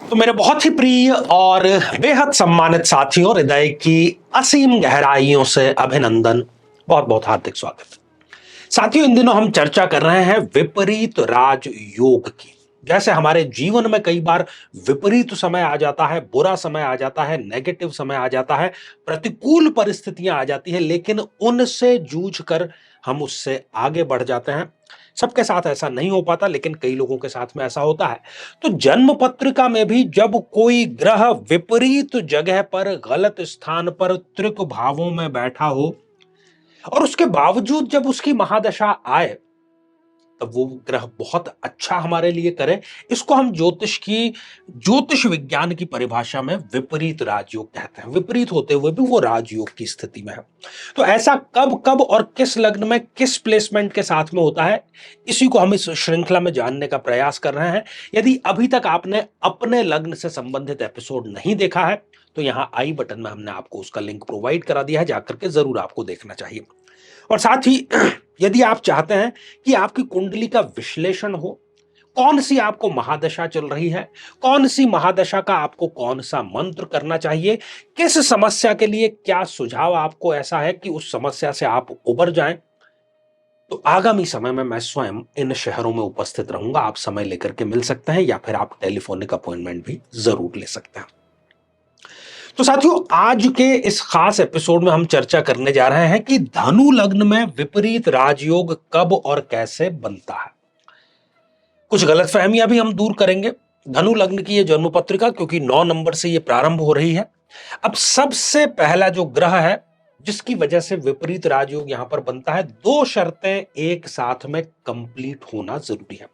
तो मेरे बहुत ही प्रिय और बेहद सम्मानित साथियों, हृदय की असीम गहराइयों से अभिनंदन, बहुत बहुत हार्दिक स्वागत। साथियों, इन दिनों हम चर्चा कर रहे हैं विपरीत राजयोग की। जैसे हमारे जीवन में कई बार विपरीत समय आ जाता है, बुरा समय आ जाता है, नेगेटिव समय आ जाता है, प्रतिकूल परिस्थितियां आ जाती है, लेकिन उनसे जूझ कर हम उससे आगे बढ़ जाते हैं। सबके साथ ऐसा नहीं हो पाता, लेकिन कई लोगों के साथ में ऐसा होता है। तो जन्म पत्रिका में भी जब कोई ग्रह विपरीत जगह पर, गलत स्थान पर, त्रिक भावों में बैठा हो और उसके बावजूद जब उसकी महादशा आए, तब वो ग्रह बहुत अच्छा हमारे लिए करे, इसको हम ज्योतिष विज्ञान की परिभाषा में विपरीत राजयोग कहते हैं। विपरीत होते हुए भी वो राजयोग की स्थिति में है। तो ऐसा कब कब और किस लग्न में किस प्लेसमेंट के साथ में होता है, इसी को हम इस श्रृंखला में जानने का प्रयास कर रहे हैं। यदि अभी तक आपने अपने लग्न से संबंधित एपिसोड नहीं देखा है, तो यहां आई बटन में हमने आपको उसका लिंक प्रोवाइड करा दिया है, जाकर के जरूर आपको देखना चाहिए। और साथ ही यदि आप चाहते हैं कि आपकी कुंडली का विश्लेषण हो, कौन सी आपको महादशा चल रही है, कौन सी महादशा का आपको कौन सा मंत्र करना चाहिए, किस समस्या के लिए क्या सुझाव आपको ऐसा है कि उस समस्या से आप उबर जाएं, तो आगामी समय में मैं स्वयं इन शहरों में उपस्थित रहूंगा। आप समय लेकर के मिल सकते हैं या फिर आप टेलीफोनिक अपॉइंटमेंट भी जरूर ले सकते हैं। तो साथियों, आज के इस खास एपिसोड में हम चर्चा करने जा रहे हैं कि धनु लग्न में विपरीत राजयोग कब और कैसे बनता है। कुछ गलतफहमियां भी हम दूर करेंगे। धनु लग्न की यह जन्म पत्रिका क्योंकि 9 नंबर से यह प्रारंभ हो रही है। अब सबसे पहला जो ग्रह है जिसकी वजह से विपरीत राजयोग यहां पर बनता है, दो शर्तें एक साथ में कंप्लीट होना जरूरी है।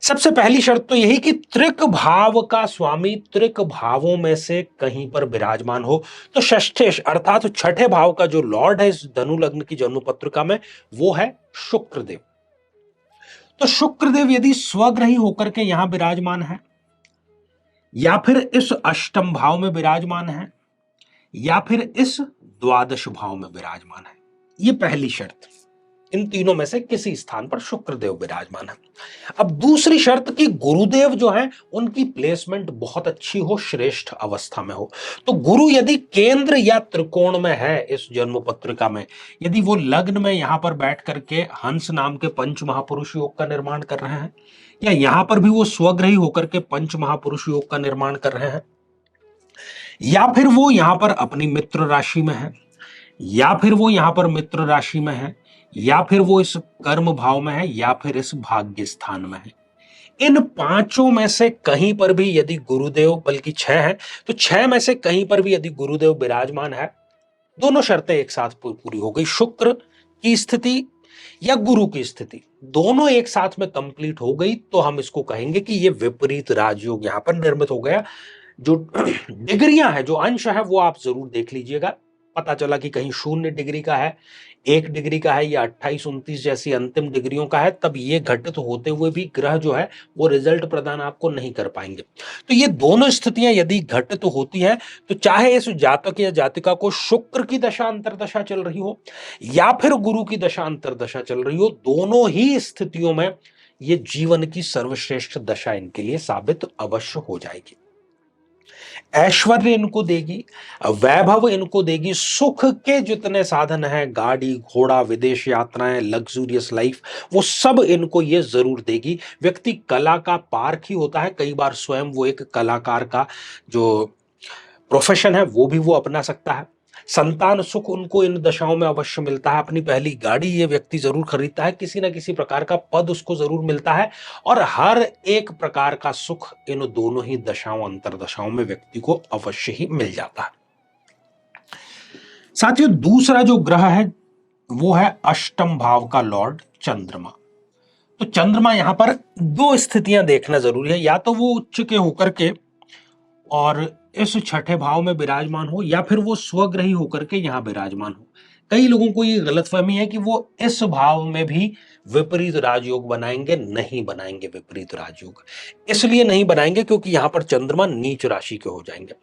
सबसे पहली शर्त तो यही कि त्रिक भाव का स्वामी त्रिक भावों में से कहीं पर विराजमान हो। तो षष्ठेश अर्थात छठे भाव का जो लॉर्ड है इस धनु लग्न की जन्म पत्रिका में, वो है शुक्रदेव। तो शुक्रदेव यदि स्वग्रही होकर के यहां विराजमान है, या फिर इस अष्टम भाव में विराजमान है, या फिर इस द्वादश भाव में विराजमान है, ये पहली शर्त। इन तीनों में से किसी स्थान पर शुक्रदेव विराजमान है। अब दूसरी शर्त कि गुरुदेव जो है उनकी प्लेसमेंट बहुत अच्छी हो, श्रेष्ठ अवस्था में हो। तो गुरु यदि केंद्र या त्रिकोण में है इस जन्म पत्रिका में, यदि वो लग्न में यहां पर बैठ करके हंस नाम के पंच महापुरुष योग का निर्माण कर रहे हैं, या यहां पर भी वो स्वग्रही होकर के पंच महापुरुष योग का निर्माण कर रहे हैं, या फिर वो यहां पर अपनी मित्र राशि में है, या फिर वो यहां पर मित्र राशि में है, या फिर वो इस कर्म भाव में है, या फिर इस भाग्य स्थान में है, इन पांचों में से कहीं पर भी यदि गुरुदेव, बल्कि 6 है, तो 6 में से कहीं पर भी यदि गुरुदेव विराजमान है, दोनों शर्तें एक साथ पूरी हो गई। शुक्र की स्थिति या गुरु की स्थिति दोनों एक साथ में कंप्लीट हो गई, तो हम इसको कहेंगे कि ये विपरीत राजयोग यहां पर निर्मित हो गया। जो डिग्रियां है, जो अंश है, वो आप जरूर देख लीजिएगा। पता चला कि कहीं 0 डिग्री का है, 1 डिग्री का है, या 28-29 जैसी अंतिम डिग्रियों का है, तब ये घटित होते हुए भी ग्रह जो है वो रिजल्ट प्रदान आपको नहीं कर पाएंगे। तो ये दोनों स्थितियां यदि घटित होती है, तो चाहे इस जातक या जातिका को शुक्र की दशा अंतरदशा चल रही हो या फिर गुरु की दशा अंतरदशा चल रही हो, दोनों ही स्थितियों में ये जीवन की सर्वश्रेष्ठ दशा इनके लिए साबित अवश्य हो जाएगी। ऐश्वर्य इनको देगी, वैभव इनको देगी, सुख के जितने साधन हैं, गाड़ी घोड़ा, विदेश यात्राएं, लग्जूरियस लाइफ, वो सब इनको ये जरूर देगी। व्यक्ति कला का पारखी ही होता है, कई बार स्वयं वो एक कलाकार का जो प्रोफेशन है वो भी वो अपना सकता है। संतान सुख उनको इन दशाओं में अवश्य मिलता है। अपनी पहली गाड़ी ये व्यक्ति जरूर खरीदता है, किसी ना किसी प्रकार का पद उसको जरूर मिलता है, और हर एक प्रकार का सुख इन दोनों ही दशाओं अंतरदशाओं में व्यक्ति को अवश्य ही मिल जाता है। साथियों, दूसरा जो ग्रह है वो है अष्टम भाव का लॉर्ड चंद्रमा। तो चंद्रमा यहां पर दो स्थितियां देखना जरूरी है, या तो वो उच्च के होकर के और इस छठे भाव में विराजमान हो, या फिर वो स्वग्रही होकर के यहां विराजमान हो। कई लोगों को ये गलतफहमी है कि वो इस भाव में भी विपरीत राजयोग बनाएंगे। नहीं बनाएंगे विपरीत राजयोग, इसलिए नहीं बनाएंगे क्योंकि यहां पर चंद्रमा नीच राशि के हो जाएंगे।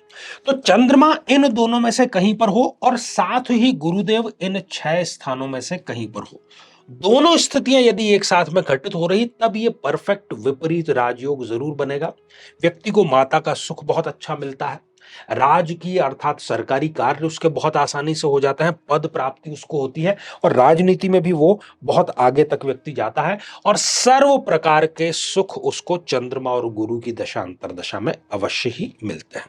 तो चंद्रमा इन दोनों में से कहीं पर हो, और साथ ही गुरुदेव इन 6 स्थानों में से कहीं पर हो। दोनों स्थितियां यदि एक साथ में घटित हो रही तब ये परफेक्ट विपरीत राजयोग जरूर बनेगा। व्यक्ति को माता का सुख बहुत अच्छा मिलता है, राजकीय अर्थात सरकारी कार्य उसके बहुत आसानी से हो जाते हैं, पद प्राप्ति उसको होती है और राजनीति में भी वो बहुत आगे तक व्यक्ति जाता है और सर्व प्रकार के सुख उसको चंद्रमा और गुरु की दशा अंतरदशा में अवश्य ही मिलते हैं।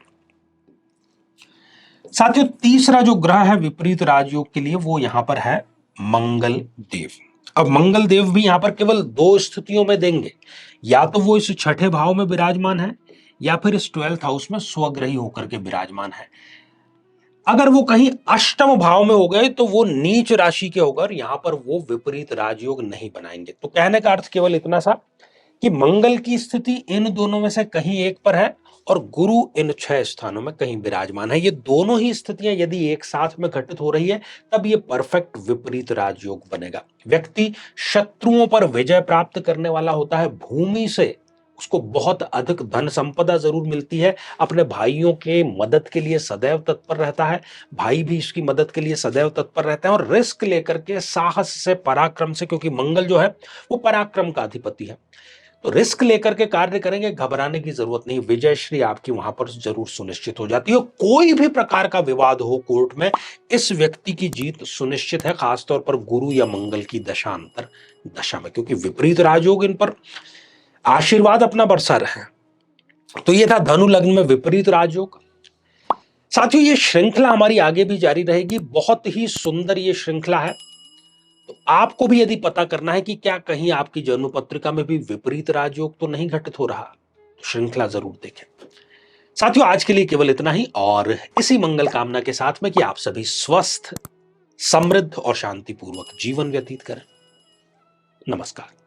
साथियों, तीसरा जो ग्रह है विपरीत राजयोग के लिए वो यहां पर है मंगल देव। अब मंगल देव भी यहां पर केवल दो स्थितियों में देंगे, या तो वो इस छठे भाव में विराजमान है या फिर इस 12th हाउस में स्वग्रही होकर के विराजमान है। अगर वो कहीं अष्टम भाव में हो गए तो वो नीच राशि के होकर यहां पर वो विपरीत राजयोग नहीं बनाएंगे। तो कहने का अर्थ केवल इतना सा कि मंगल की स्थिति इन दोनों में से कहीं एक पर है और गुरु इन 6 स्थानों में कहीं विराजमान है। ये दोनों ही स्थितियां यदि एक साथ में घटित हो रही है तब ये परफेक्ट विपरीत राजयोग बनेगा। व्यक्ति शत्रुओं पर विजय प्राप्त करने वाला होता है, भूमि से उसको बहुत अधिक धन संपदा जरूर मिलती है, अपने भाइयों के मदद के लिए सदैव तत्पर रहता है, भाई भी इसकी मदद के लिए सदैव तत्पर रहते हैं और रिस्क लेकर के साहस से, पराक्रम से, क्योंकि मंगल जो है वो पराक्रम का अधिपति है, तो रिस्क लेकर के कार्य करेंगे, घबराने की जरूरत नहीं, विजय श्री आपकी वहां पर जरूर सुनिश्चित हो जाती है। कोई भी प्रकार का विवाद हो कोर्ट में, इस व्यक्ति की जीत सुनिश्चित है, खासतौर पर गुरु या मंगल की दशांतर दशा में, क्योंकि विपरीत राजयोग इन पर आशीर्वाद अपना बरसा रहे हैं। तो ये था धनु लग्न में विपरीत राजयोग। साथियों, ये श्रृंखला हमारी आगे भी जारी रहेगी, बहुत ही सुंदर ये श्रृंखला है। तो आपको भी यदि पता करना है कि क्या कहीं आपकी जन्म पत्रिका में भी विपरीत राजयोग तो नहीं घटित हो रहा, तो श्रृंखला जरूर देखें। साथियों, आज के लिए केवल इतना ही और इसी मंगल कामना के साथ में कि आप सभी स्वस्थ, समृद्ध और शांतिपूर्वक जीवन व्यतीत करें। नमस्कार।